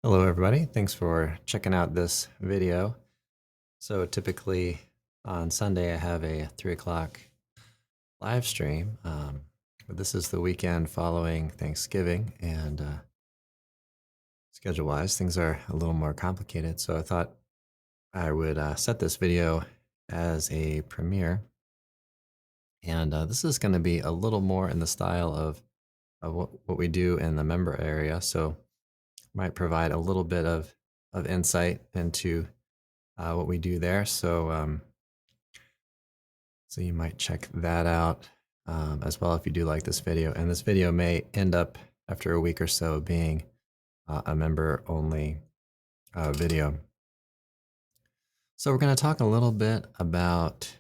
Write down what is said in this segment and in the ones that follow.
Hello everybody, thanks for checking out this video. So typically on Sunday I have a 3 o'clock live stream, but this is the weekend following Thanksgiving, and schedule-wise things are a little more complicated, so I thought I would set this video as a premiere, and this is going to be a little more in the style of what we do in the member area, so might provide a little bit of insight into what we do there. So you might check that out as well if you do like this video. And this video may end up after a week or so being a member only video. So we're going to talk a little bit about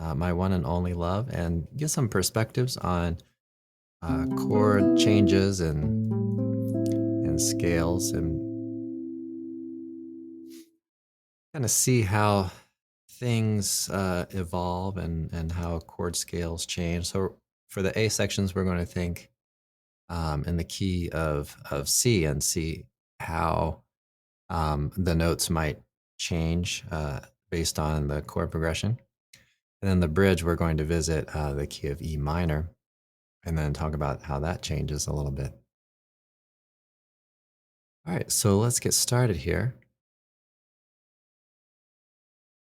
my one and only love and get some perspectives on chord changes and scales, and kind of see how things evolve and how chord scales change. So for the A sections, we're going to think in the key of C and see how the notes might change based on the chord progression. And then the bridge, we're going to visit the key of E minor and then talk about how that changes a little bit. All right, so let's get started here.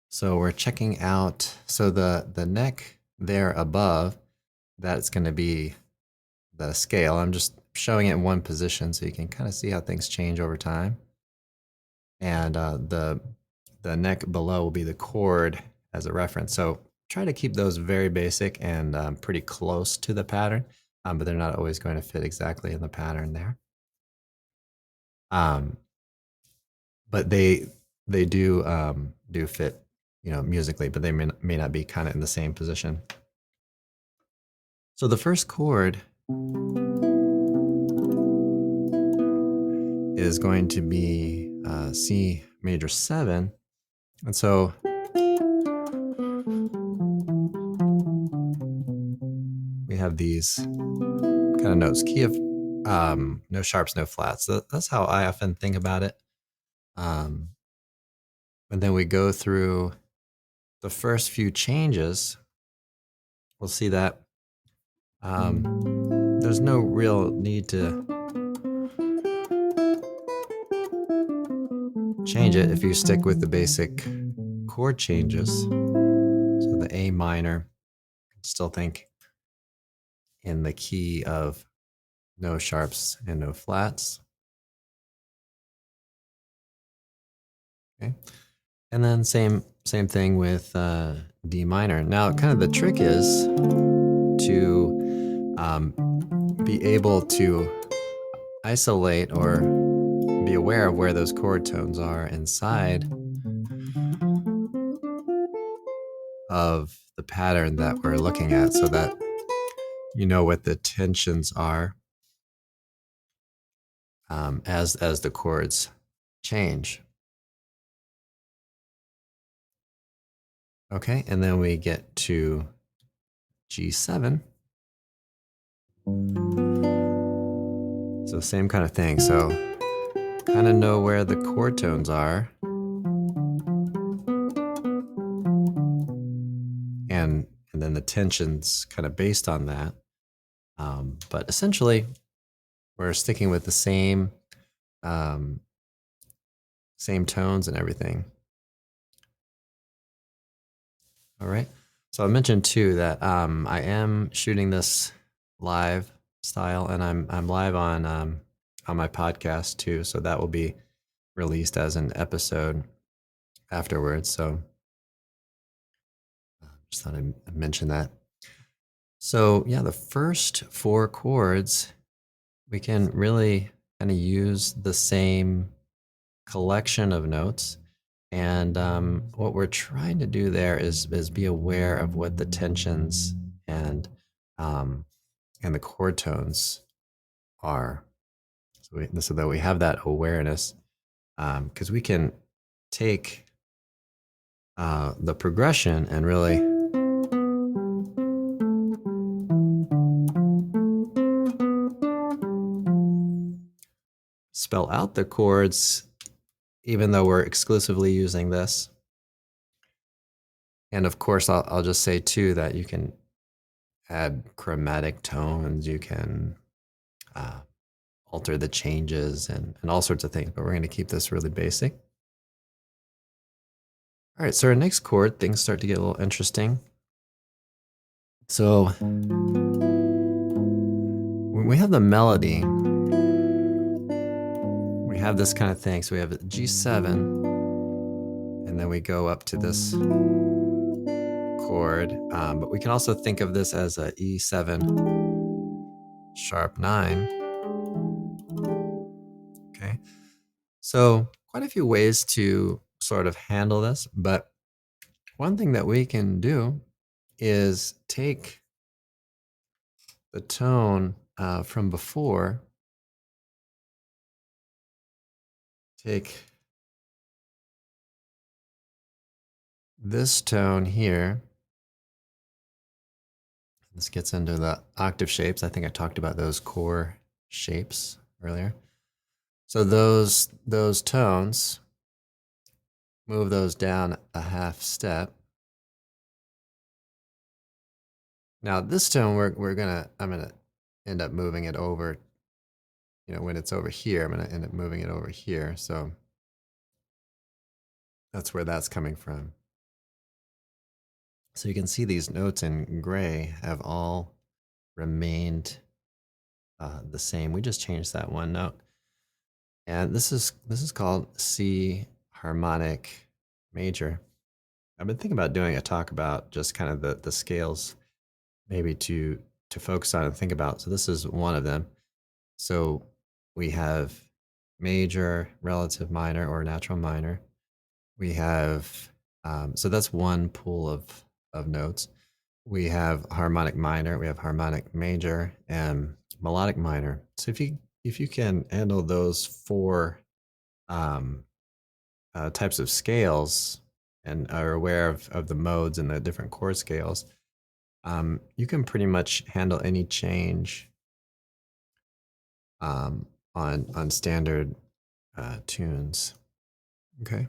So we're checking out, so the neck there above, that's going to be the scale. I'm just showing it in one position so you can kind of see how things change over time. And the neck below will be the chord as a reference. So try to keep those very basic and pretty close to the pattern, but they're not always going to fit exactly in the pattern there. But they do fit, musically, but they may not be kind of in the same position. So the first chord is going to be C major 7. And so we have these kind of notes, key of no sharps, no flats. So that's how I often think about it. And then we go through the first few changes. We'll see that there's no real need to change it if you stick with the basic chord changes. So the A minor, still think in the key of no sharps and no flats. Okay. And then same thing with D minor. Now, kind of the trick is to be able to isolate or be aware of where those chord tones are inside of the pattern that we're looking at, so that you know what the tensions are as the chords change. Okay, and then we get to G7. So same kind of thing. So kind of know where the chord tones are, and then the tensions kind of based on that. But essentially, we're sticking with the same tones and everything. All right. So I mentioned too that I am shooting this live style, and I'm live on my podcast too. So that will be released as an episode afterwards. So just thought I'd mention that. So yeah, the first 4 chords, we can really kind of use the same collection of notes. And what we're trying to do there is be aware of what the tensions and the chord tones are, so that we have that awareness, because we can take the progression and really spell out the chords, even though we're exclusively using this. And of course, I'll just say too that you can add chromatic tones, you can alter the changes and all sorts of things, but we're going to keep this really basic. All right, so our next chord, things start to get a little interesting. So when we have the melody, we have this kind of thing. So we have G7, and then we go up to this chord, but we can also think of this as a E7 sharp 9. Okay, so quite a few ways to sort of handle this, but one thing that we can do is take the tone from before, take this tone here. This gets into the octave shapes. I think I talked about those core shapes earlier. So those tones, move those down a half step. Now this tone, I'm gonna end up moving it over. You know, when it's over here, I'm gonna end up moving it over here. So that's where that's coming from. So you can see these notes in gray have all remained the same. We just changed that one note. And this is called C harmonic major. I've been thinking about doing a talk about just kind of the scales, maybe to focus on and think about. So this is one of them. So we have major, relative minor, or natural minor. We have so that's one pool of notes. We have harmonic minor, we have harmonic major, and melodic minor. So if you can handle those four types of scales and are aware of the modes and the different chord scales, you can pretty much handle any change on standard tunes. Okay,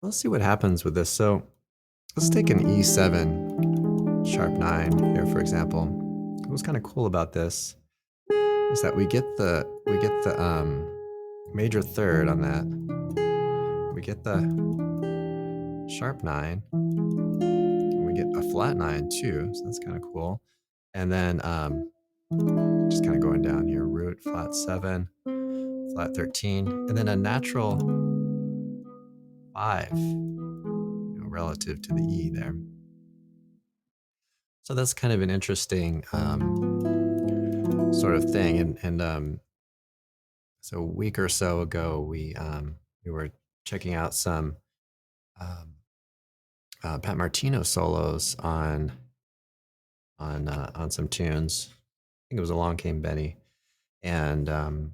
let's see what happens with this. So let's take an E7 sharp 9 here, for example. What's kind of cool about this is that we get the major third on that. We get the sharp 9. And we get a flat 9 too, so that's kind of cool. And then just kind of going down here, root, flat 7, flat 13, and then a natural 5, relative to the E there. So that's kind of an interesting sort of thing. And so a week or so ago, we were checking out some Pat Martino solos on some tunes. I think it was Along Came Betty, and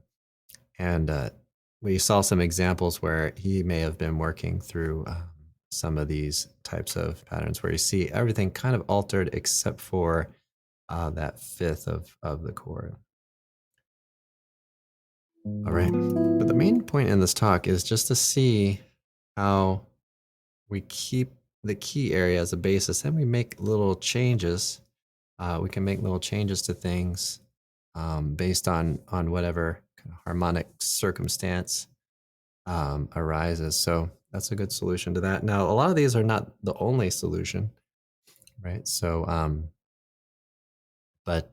we saw some examples where he may have been working through some of these types of patterns where you see everything kind of altered except for that fifth of the chord. All right, but the main point in this talk is just to see how we keep the key area as a basis and we make little changes. We can make little changes to things based on whatever kind of harmonic circumstance arises. So that's a good solution to that. Now, a lot of these are not the only solution, right? So, but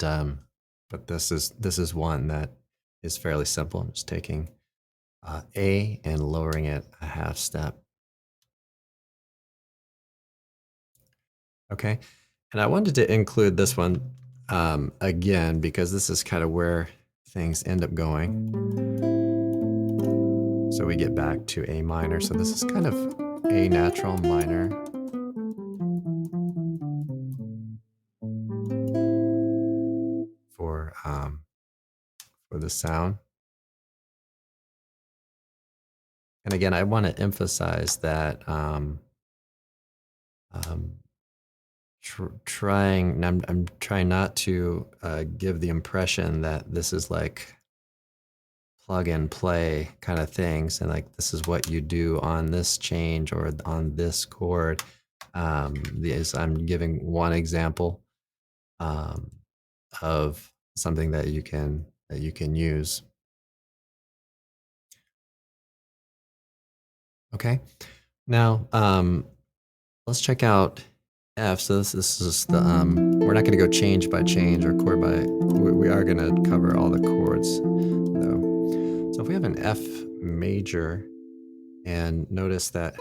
this is one that is fairly simple. I'm just taking A and lowering it a half step. Okay, and I wanted to include this one again because this is kind of where things end up going. So we get back to A minor. So this is kind of A natural minor. For the sound. And again, I want to emphasize that I'm trying not to give the impression that this is like plug and play kind of things, and like this is what you do on this change or on this chord. I'm giving one example um, of something that you can use. Okay, now let's check out F. So this is the we're not going to go change by change or chord by. We are going to cover all the chords though. So if we have an F major, and notice that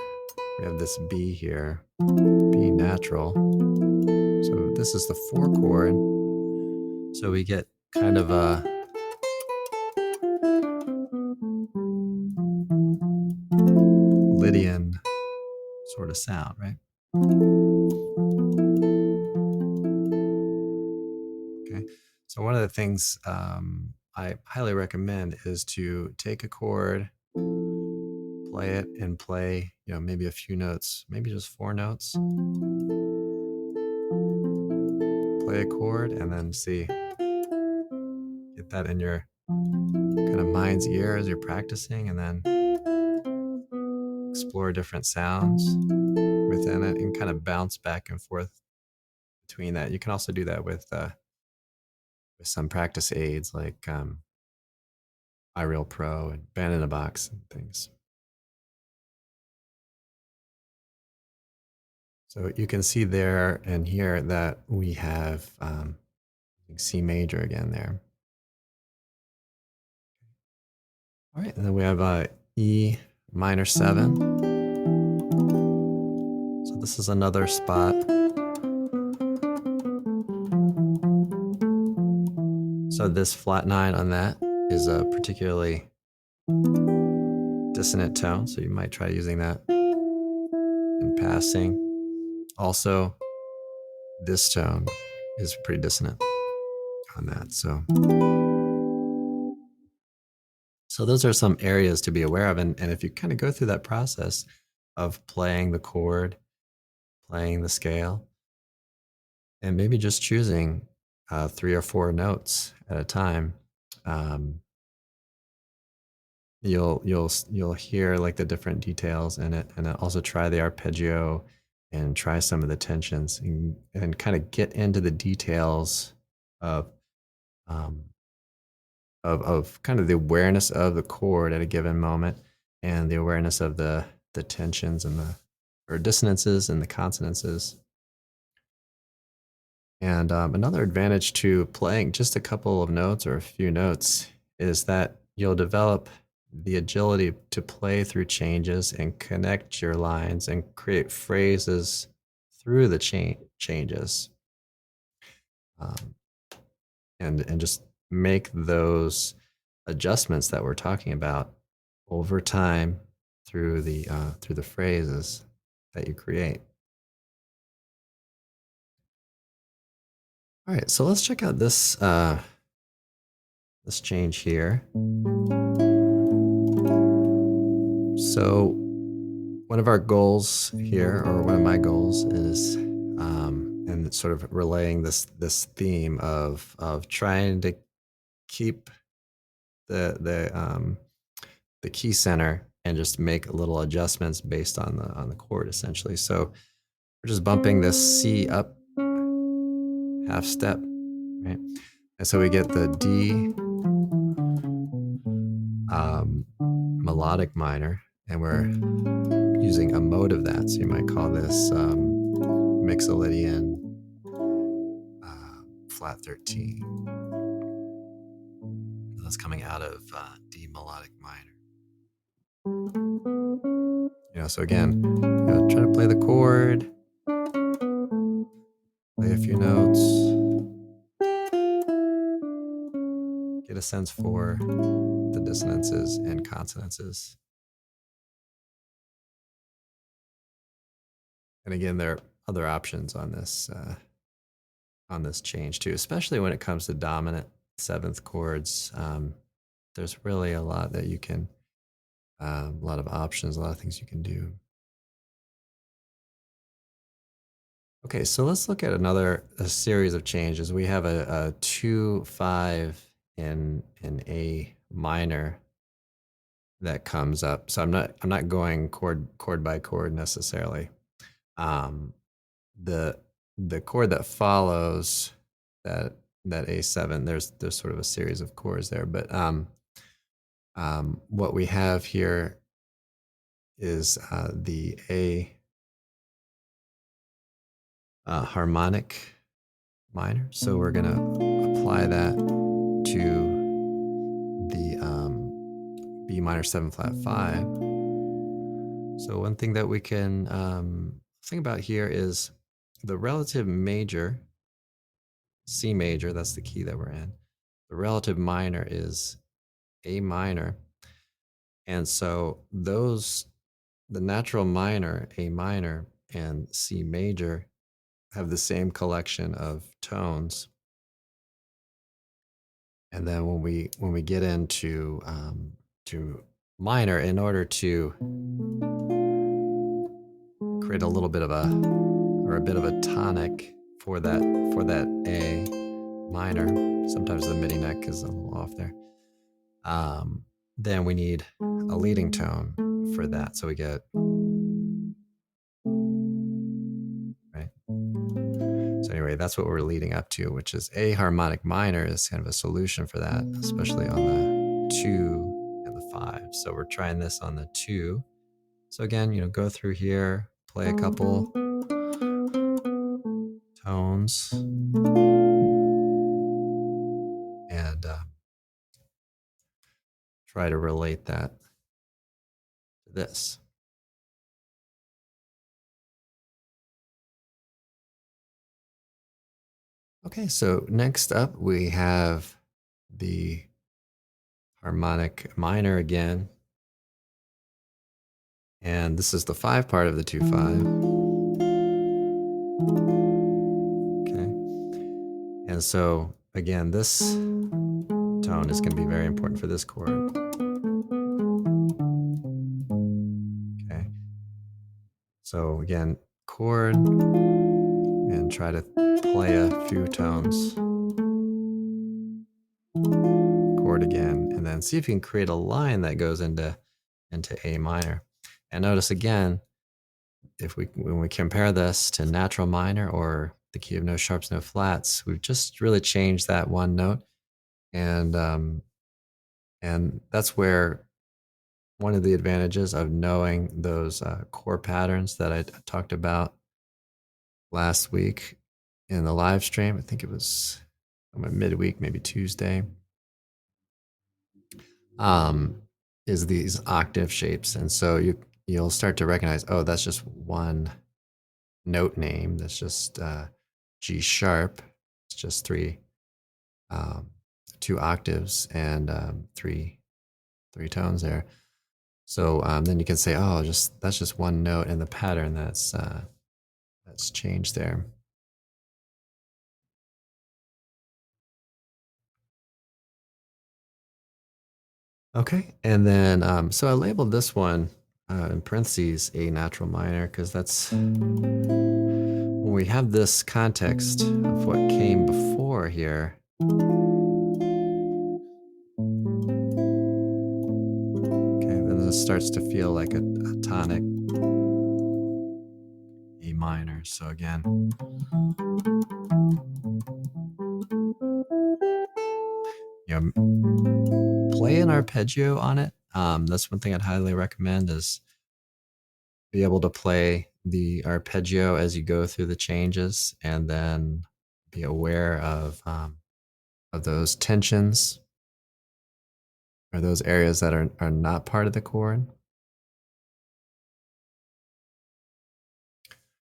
we have this B here, B natural. So this is the 4 chord. So we get kind of a Lydian sort of sound, right? Okay. So one of the things I highly recommend is to take a chord, play it, and play, maybe a few notes, maybe just 4 notes. Play a chord and then see, get that in your kind of mind's ear as you're practicing, and then explore different sounds within it and kind of bounce back and forth between that. You can also do that with some practice aids like iReal Pro and Band in a Box and things. So you can see there and here that we have C major again there. All right, and then we have E minor 7. So this is another spot. So this flat 9 on that is a particularly dissonant tone, so you might try using that in passing. Also, this tone is pretty dissonant on that. So those are some areas to be aware of. And if you kind of go through that process of playing the chord, playing the scale, and maybe just choosing 3 or 4 notes at a time, you'll hear like the different details in it, and then also try the arpeggio and try some of the tensions and kind of get into the details of um, of kind of the awareness of the chord at a given moment, and the awareness of the tensions and the or dissonances and the consonances. And another advantage to playing just a couple of notes or a few notes is that you'll develop the agility to play through changes and connect your lines and create phrases through the changes, um, and just make those adjustments that we're talking about over time through the phrases that you create. All right, so let's check out this this change here. So one of our goals here, or one of my goals, is and sort of relaying this theme of trying to keep the key center and just make little adjustments based on the chord, essentially. So we're just bumping this C up half step, right? And so we get the D melodic minor, and we're using a mode of that. So you might call this Mixolydian flat 13. That's coming out of D melodic minor. So again, try to play the chord, play a few notes, get a sense for the dissonances and consonances. And again, there are other options on this change too, especially when it comes to dominant 7th chords. There's really a lot that you can, a lot of options, a lot of things you can do. Okay, so let's look at a series of changes. We have a 2-5 in A minor that comes up. So I'm not going chord by chord necessarily. Um, the the chord that follows that A7, there's sort of a series of chords there, but what we have here is the A harmonic minor. So we're gonna apply that to the B minor 7 flat 5. So one thing that we can think about here is the relative major, C major, that's the key that we're in. The relative minor is A minor. And so the natural minor, A minor, and C major have the same collection of tones. And then when we get into to minor, in order to create a little bit of a bit of a tonic for that A minor, sometimes the MIDI neck is a little off there. Then we need a leading tone for that. So we get, right? So anyway, that's what we're leading up to, which is A harmonic minor is kind of a solution for that, especially on the 2 and the 5. So we're trying this on the 2. So again, go through here, play a couple tones, and try to relate that to this. Okay, so next up we have the harmonic minor again. And this is the 5 part of the 2/5. Okay. And so again, this tone is going to be very important for this chord. Okay. So again, chord, and try to play a few tones. Chord again, and then see if you can create a line that goes into A minor. And notice again, when we compare this to natural minor or the key of no sharps, no flats, we've just really changed that one note, and that's where one of the advantages of knowing those chord patterns that I talked about last week in the live stream. I think it was midweek, maybe Tuesday. Is these octave shapes, and so you'll start to recognize, oh, that's just one note name. That's just G sharp. It's just 2 octaves and 3 tones there. So then you can say, oh, that's just one note in the pattern that's changed there. Okay, and then so I labeled this one in parentheses A natural minor because that's when we have this context of what came before here. Okay, then it starts to feel like a tonic A minor. So again, play an arpeggio on it. That's one thing I'd highly recommend is be able to play the arpeggio as you go through the changes, and then be aware of those tensions or those areas that are not part of the chord.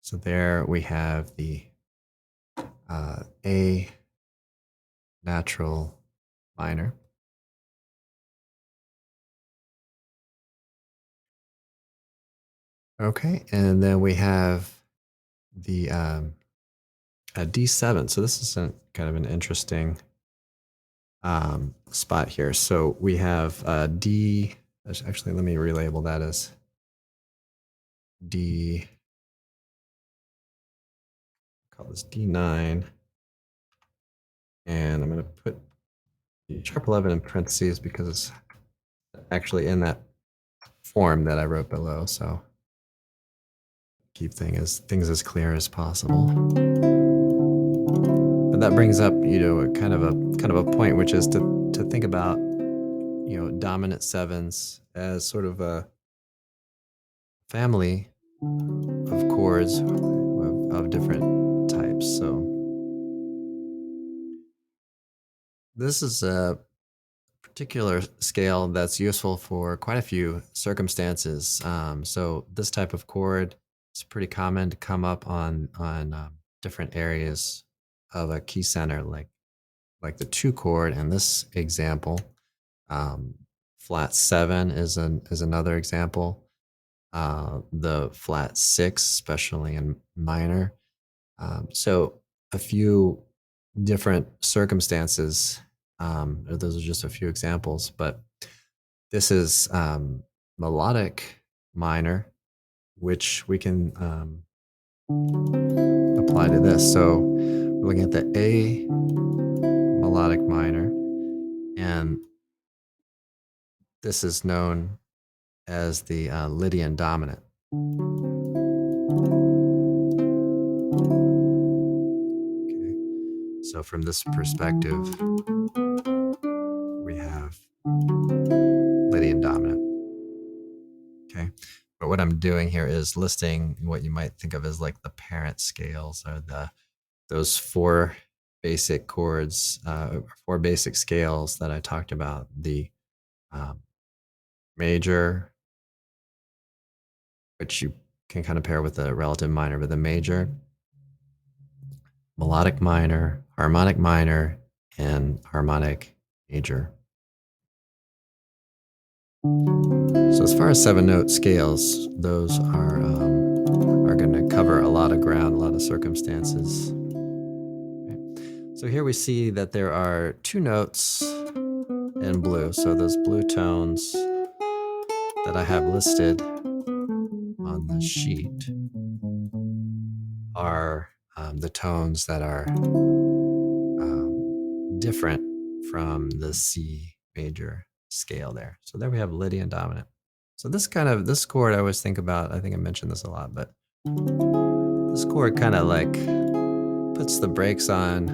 So there we have the A natural minor. Okay, and then we have the a D7. So this is kind of an interesting spot here. So we have D. Actually, let me relabel that as D. Call this D9, and I'm going to put sharp 11 in parentheses because it's actually in that form that I wrote below. So keep things as clear as possible. But that brings up, a kind of a point, which is to think about, dominant sevens as sort of a family of chords of different types. So this is a particular scale that's useful for quite a few circumstances. So this type of chord is pretty common to come up on different areas of a key center, like the 2 chord in this example. Flat 7 is another example. The flat 6, especially in minor. So a few different circumstances. Those are just a few examples, but this is melodic minor, which we can apply to this. So we're looking at the A melodic minor, and this is known as the Lydian dominant. Okay. So from this perspective, we have Lydian dominant. Okay. But what I'm doing here is listing what you might think of as like the parent scales, or those 4 basic chords, 4 basic scales that I talked about: the major, which you can kind of pair with the relative minor, but the major, melodic minor, and harmonic major. So as far as 7-note scales, those are going to cover a lot of ground, a lot of circumstances. Okay. So here we see that there are 2 notes in blue. So those blue tones that I have listed on the sheet are the tones that are different from the C major scale there. So there we have Lydian dominant. So this chord I always think about, I think I mentioned this a lot, but this chord kind of like puts the brakes on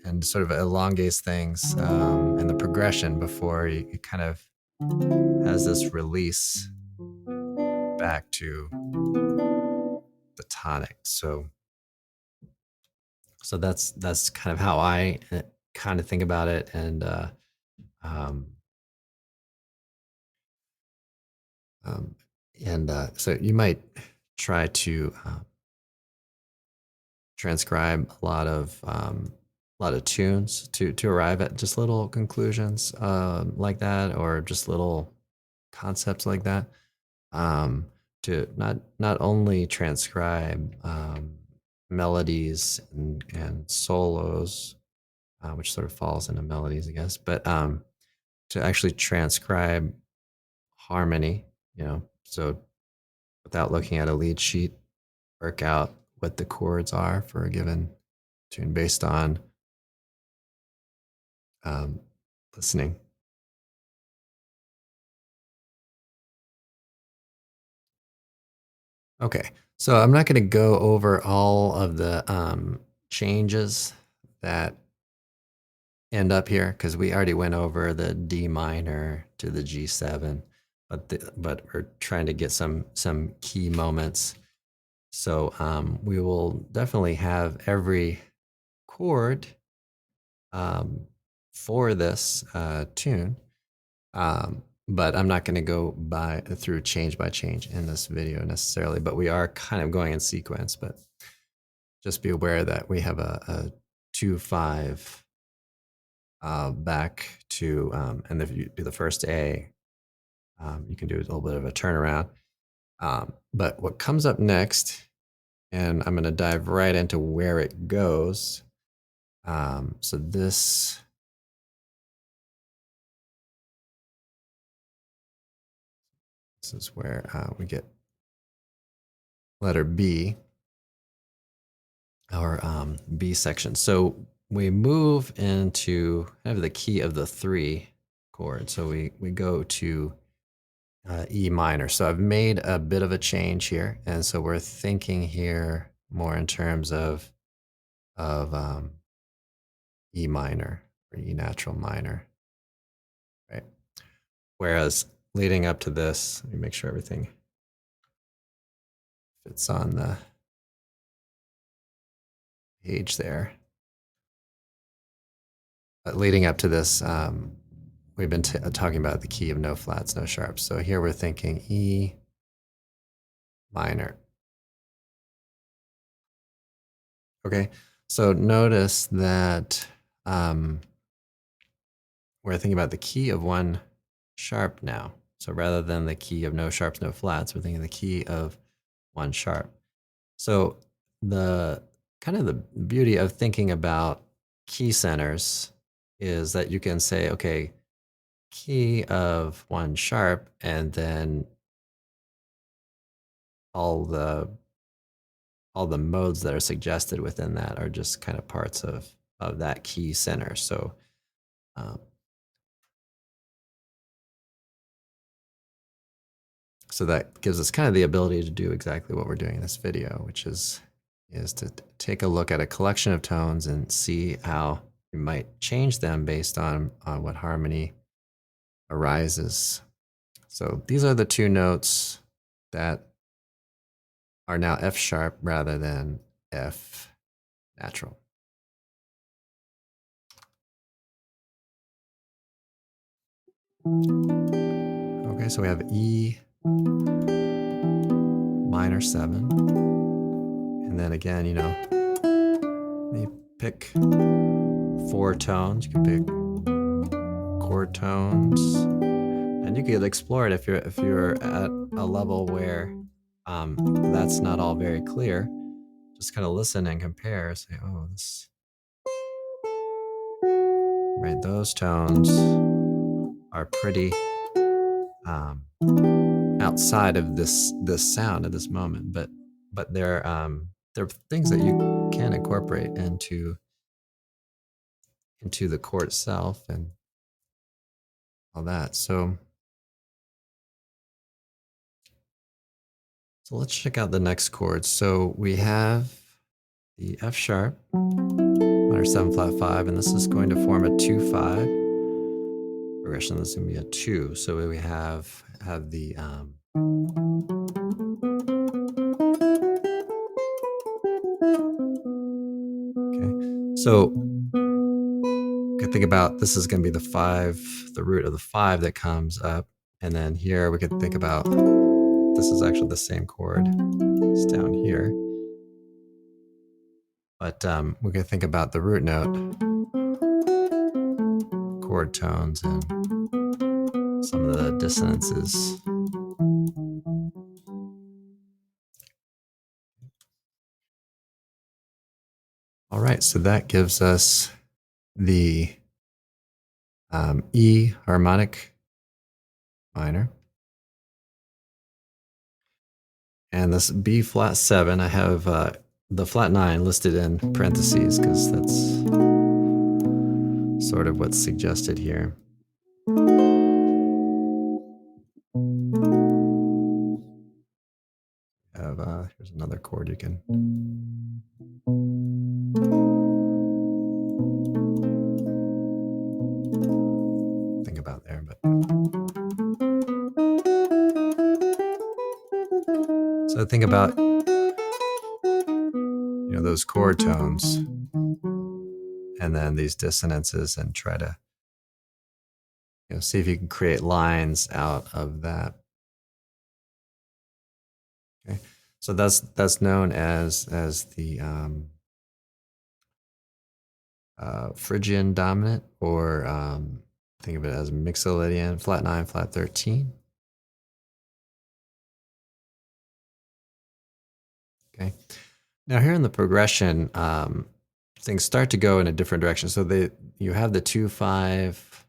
and sort of elongates things in the progression before it kind of has this release back to the tonic. So that's kind of how I kind of think about it. And um, so you might try to transcribe a lot of tunes to arrive at just little conclusions like that, or just little concepts like that. To not only transcribe melodies and solos, which sort of falls into melodies, I guess, but to actually transcribe harmony, so without looking at a lead sheet, work out what the chords are for a given tune based on listening. Okay, so I'm not going to go over all of the changes that end up here, because we already went over the D minor to the G7, but we're trying to get some key moments. So we will definitely have every chord for this tune, but I'm not going to go through change by change in this video necessarily, but we are kind of going in sequence. But just be aware that we have a 2-5 back to, and if you do the first A, you can do a little bit of a turnaround. But what comes up next, and I'm going to dive right into where it goes. So this is where we get letter B, our B section. So we move into kind of the key of the 3 chord. So we go to E minor. So I've made a bit of a change here, and so we're thinking here more in terms of E minor or E natural minor, right? Whereas leading up to this, let me make sure everything fits on the page there. But leading up to this, we've been talking about the key of no flats, no sharps. So here we're thinking E minor. Okay, so notice that we're thinking about the key of one sharp now. So rather than the key of no sharps, no flats, we're thinking the key of one sharp. So the kind of the beauty of thinking about key centers is that you can say, okay, key of one sharp, and then all the modes that are suggested within that are just kind of parts of that key center. So um, so that gives us kind of the ability to do exactly what we're doing in this video, which is to take a look at a collection of tones and see how we might change them based on what harmony arises. So these are the two notes that are now F sharp rather than F natural. Okay, so we have E minor 7. And then again, you know, you pick 4 tones. You can pick chord tones. And you could explore it if you're at a level where that's not all very clear. Just kind of listen and compare. Say, oh, this, right? Those tones are pretty outside of this sound at this moment, but they're things that you can incorporate into the chord itself and all that. So let's check out the next chord. So we have the F sharp, minor 7 flat 5, and this is going to form a 2-5 progression. This is going to be a 2. So we have the okay. So you could think about this is going to be the 5, the root of the 5 that comes up, and then here we could think about this is actually the same chord. It's down here. But we could think about the root note, chord tones, and some of the dissonances. All right, so that gives us the E harmonic minor. And this B flat 7, I have the flat 9 listed in parentheses because that's sort of what's suggested here. Here's another chord you can think about there, but so think about those chord tones and then these dissonances and try to see if you can create lines out of that. Okay, so that's known as the Phrygian dominant, or think of it as Mixolydian, flat 9, flat 13. Okay, now here in the progression, things start to go in a different direction. So you have the 2, 5,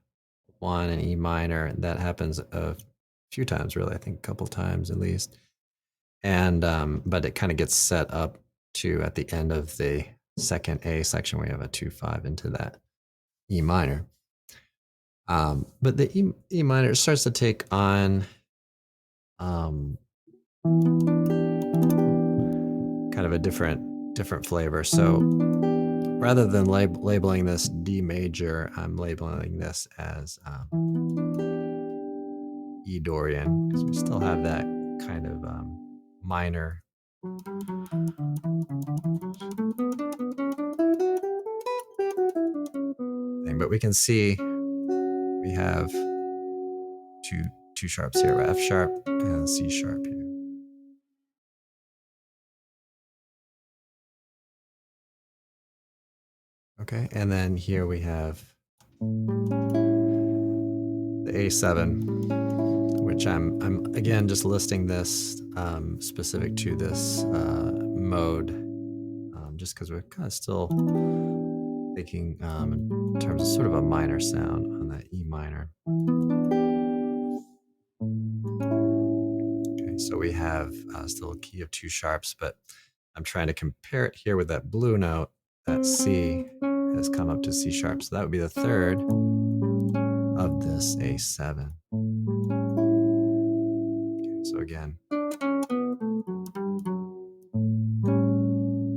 1, and E minor, and that happens a few times, really. I think a couple times at least. And but it kind of gets set up to at the end of the second A section, we have a 2, 5 into that E minor. But the E minor starts to take on um, kind of a different flavor. So rather than labeling this D major, I'm labeling this as E Dorian because we still have that kind of minor. Thing, but we can see we have two sharps here, F sharp and C sharp here. Okay, and then here we have the A7, which I'm again just listing this specific to this mode, just because we're kind of still thinking in terms of sort of a minor sound on that E minor. Okay, so we have still a key of two sharps, but I'm trying to compare it here with that blue note. That C has come up to C sharp, so that would be the third of this A7. Okay, so again,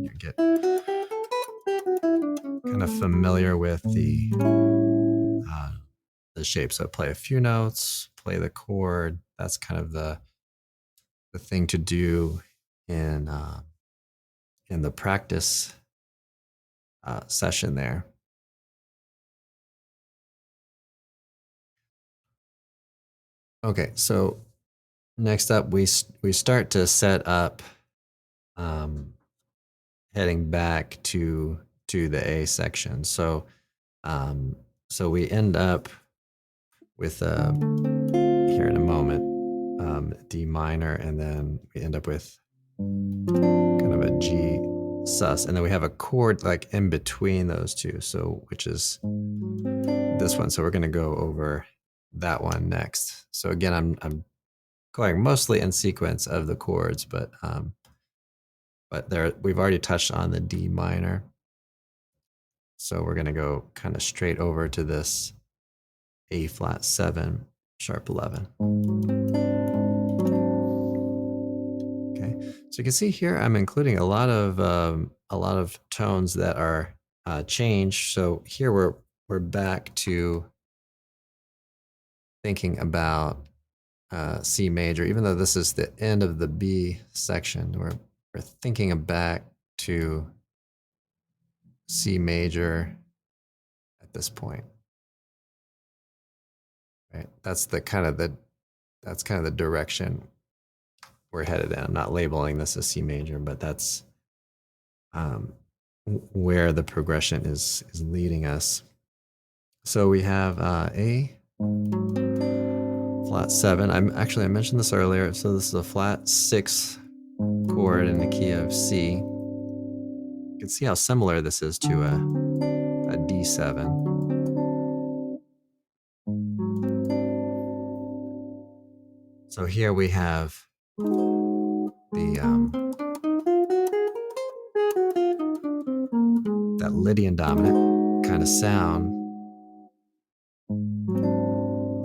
you get kind of familiar with the shape. So play a few notes, play the chord. That's kind of the thing to do in the practice session there. Okay, so next up, we start to set up heading back to the A section. So so we end up with here in a moment D minor, and then we end up with kind of a G sus, and then we have a chord like in between those two. So which is this one. So we're going to go over that one next. So again, I'm going mostly in sequence of the chords, but there we've already touched on the D minor. So we're going to go kind of straight over to this A flat 7 sharp 11. Okay, so you can see here I'm including a lot of tones that are changed. So here we're back to thinking about C major, even though this is the end of the B section. We're thinking back to C major at this point. Right? That's kind of the direction we're headed in. I'm not labeling this as C major, but that's where the progression is leading us. So we have A flat 7. I mentioned this earlier. So this is a flat 6 chord in the key of C. You can see how similar this is to a D7. So here we have the that Lydian dominant kind of sound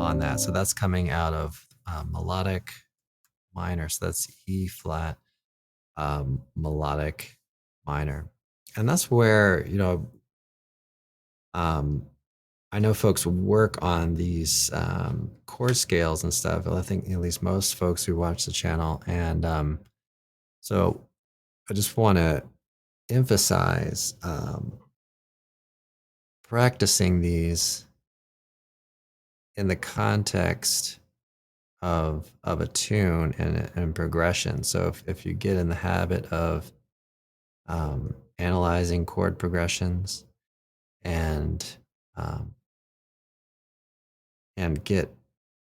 on that. So that's coming out of melodic minor. So that's E flat melodic minor. And that's where, I know folks work on these chord scales and stuff. I think at least most folks who watch the channel. And so I just want to emphasize practicing these in the context of a tune and progression. So if you get in the habit of analyzing chord progressions and get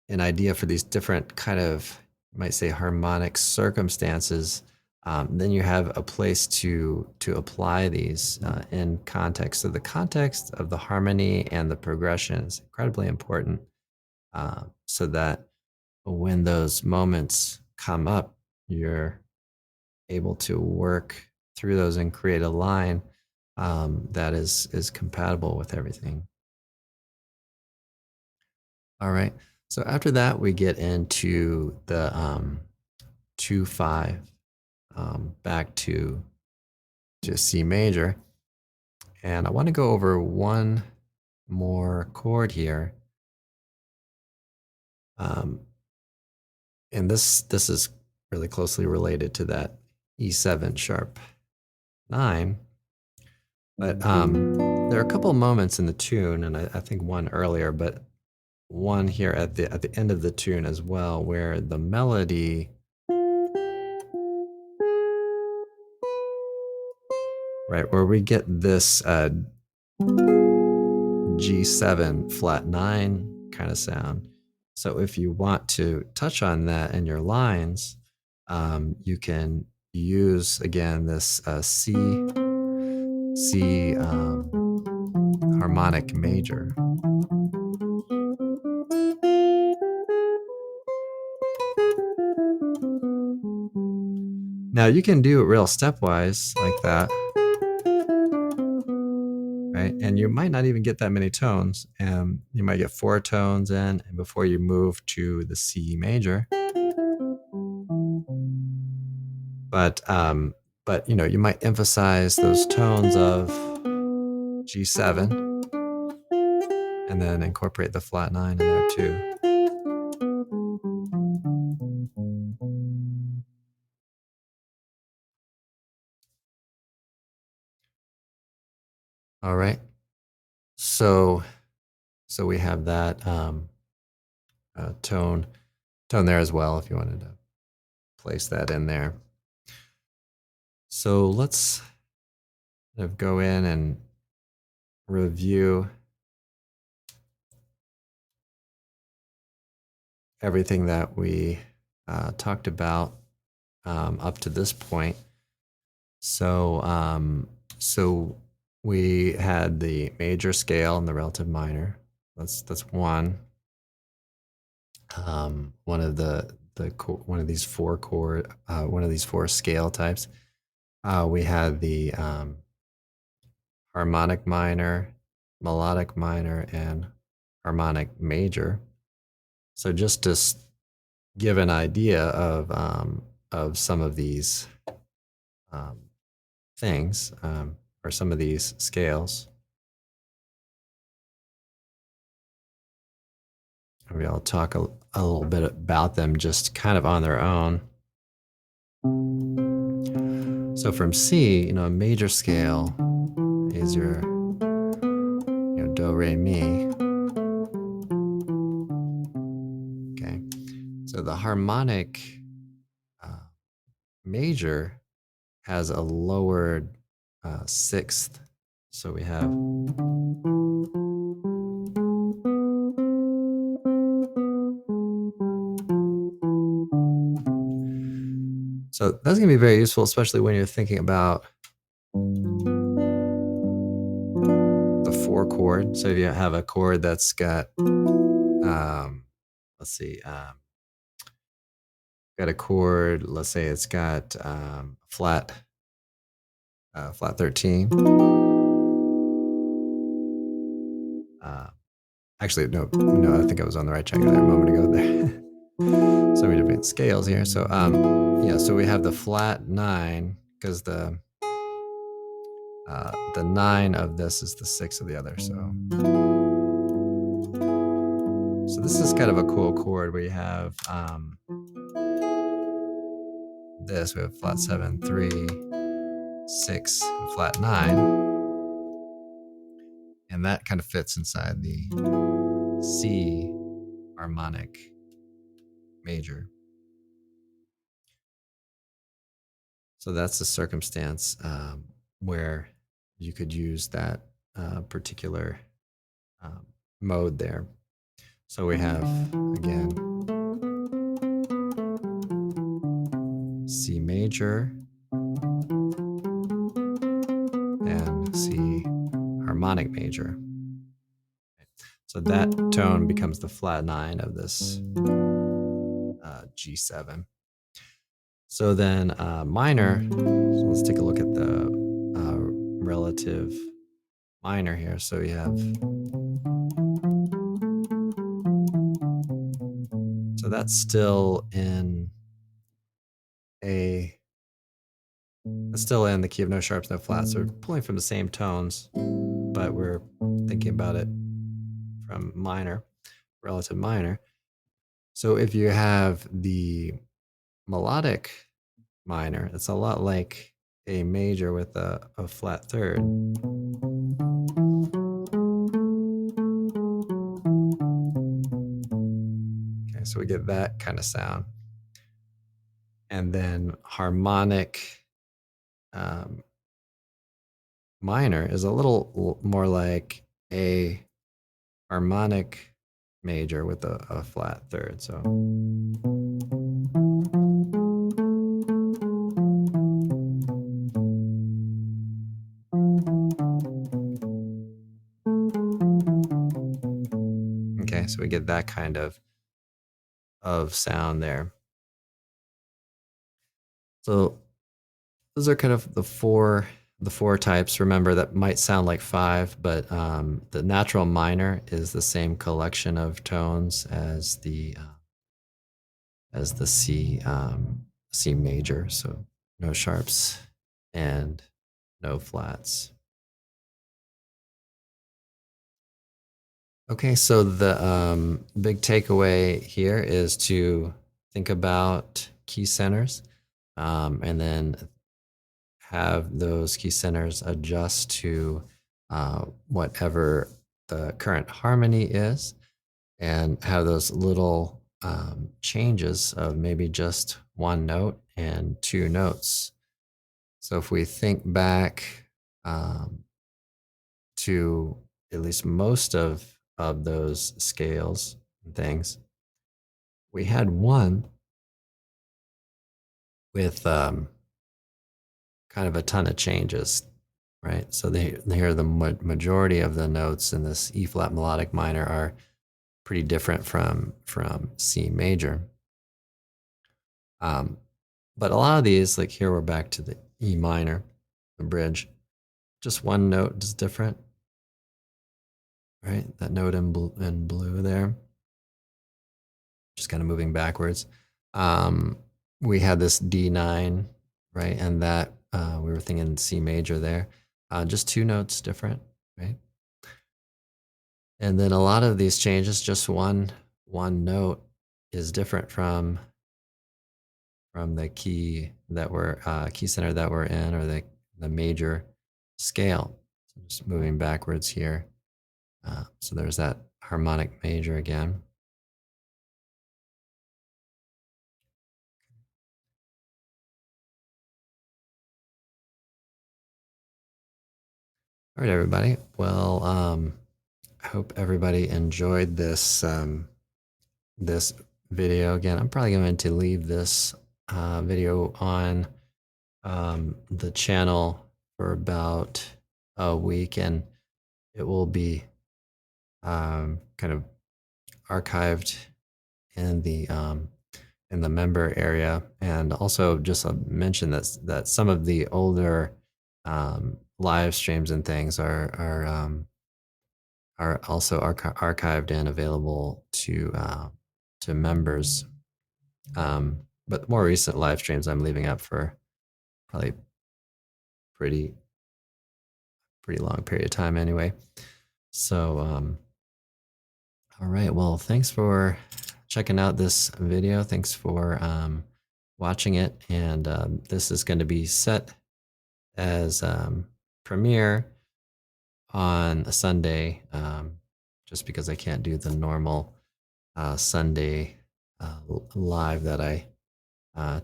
an idea for these different kind of, you might say, harmonic circumstances, then you have a place to apply these in context. So the context of the harmony and the progression is incredibly important, so that when those moments come up, you're able to work through those and create a line that is compatible with everything. All right. So after that, we get into the 2-5 back to C major. And I want to go over one more chord here. And this is really closely related to that E7 sharp 9. But there are a couple moments in the tune, and I think one earlier, but one here at the end of the tune as well, where the melody, right, where we get this G7 flat 9 kind of sound. So if you want to touch on that in your lines, you can use again this C harmonic major. Now you can do it real stepwise like that, right? And you might not even get that many tones. You might get 4 tones in and before you move to the C major. But you know, you might emphasize those tones of G7 and then incorporate the flat 9 in there too. All right. So we have that tone there as well if you wanted to place that in there. So let's kind of go in and review everything that we talked about up to this point. So we had the major scale and the relative minor. That's one. One of these four scale types. We had the harmonic minor, melodic minor, and harmonic major. So just to give an idea of some of these things or some of these scales, maybe I'll talk a little bit about them just kind of on their own. So from C, you know, a major scale is your do, re, mi. Okay, so the harmonic major has a lowered sixth. So we have so that's going to be very useful, especially when you're thinking about the 4 chord. So if you have a chord that's got, let's see, got a chord, let's say it's got flat 13. Actually, no, I think I was on the right track there a moment ago there. So many different scales here. So yeah, so we have the flat 9 because the 9 of this is the 6 of the other. So this is kind of a cool chord where you have this. We have flat 7, 3, 6, and flat 9, and that kind of fits inside the C harmonic major. So that's a circumstance where you could use that particular mode there. So we have, again, C major and C harmonic major. So that tone becomes the flat 9 of this G7. So then minor, so let's take a look at the relative minor here. So we have that's still in a it's still in the key of no sharps, no flats. So we're pulling from the same tones, but we're thinking about it from minor, relative minor. So if you have the melodic minor, it's a lot like a major with a flat third. Okay, so we get that kind of sound. And then harmonic minor is a little more like a harmonic major with a flat third. So okay, so we get that kind of sound there. So those are kind of the four types. Remember, that might sound like five, but the natural minor is the same collection of tones as the C major. So no sharps and no flats. Okay, so the big takeaway here is to think about key centers, and then have those key centers adjust to whatever the current harmony is, and have those little changes of maybe just one note and two notes. So if we think back to at least most of those scales and things, we had one with kind of a ton of changes, right? So here the majority of the notes in this E flat melodic minor are pretty different from C major. But a lot of these, like here, we're back to the E minor, the bridge. Just one note is different, right? That note in blue there, just kind of moving backwards. We had this D9, right? And that we were thinking C major there. Just two notes different, right? And then a lot of these changes, just one note is different from the key that we're key center that we're in, or the major scale. So just moving backwards here. So there's that harmonic major again. All right, everybody. Well, I hope everybody enjoyed this this video. Again, I'm probably going to leave this video on the channel for about a week, and it will be kind of archived in the member area. And also just mention that some of the older live streams and things are also archived and available to members. But more recent live streams I'm leaving up for probably pretty long period of time anyway. So all right, well, thanks for checking out this video. Thanks for watching it. And this is going to be set as premiere on a Sunday, just because I can't do the normal Sunday live that I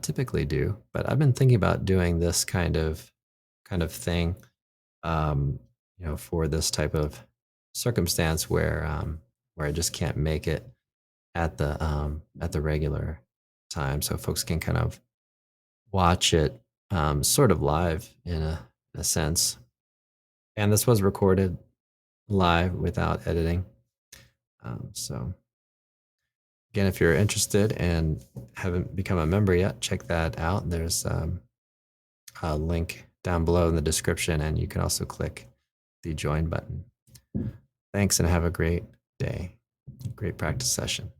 typically do. But I've been thinking about doing this kind of thing, for this type of circumstance where I just can't make it at the regular time, so folks can kind of watch it sort of live in a sense. And this was recorded live without editing. So again, if you're interested and haven't become a member yet, check that out. There's a link down below in the description, and you can also click the join button. Thanks, and have a great day. Great practice session.